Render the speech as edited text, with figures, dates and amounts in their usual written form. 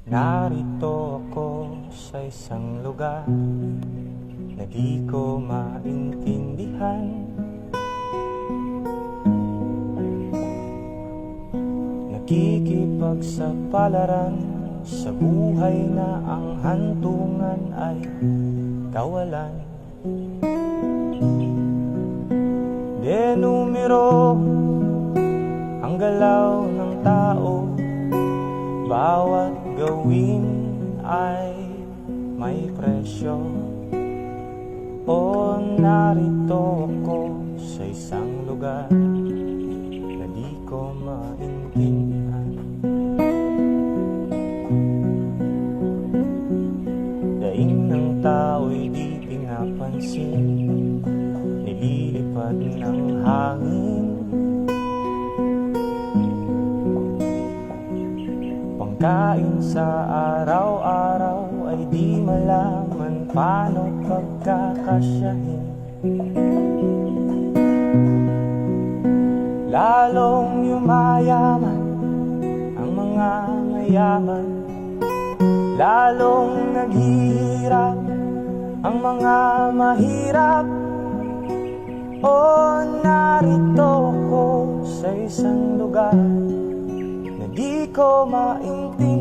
Narito ako sa isang lugar na di ko maintindihan. Nakikipagsapalaran sa buhay na ang hantungan ay kawalan. Denumero ang galaw ng tao, bawat gawin ay may presyo. O narito ako sa isang lugar na di ko maintindihan. Daing ng tao'y di pinapansin, nililipad ng hangin. Pangkain sa araw-araw ay di malaman paano pagkakasyahin. Lalong yumayaman ang mga mayaman, lalong naghihirap ang mga mahirap. O narito ko sa isang lugar na di ko maintindihan.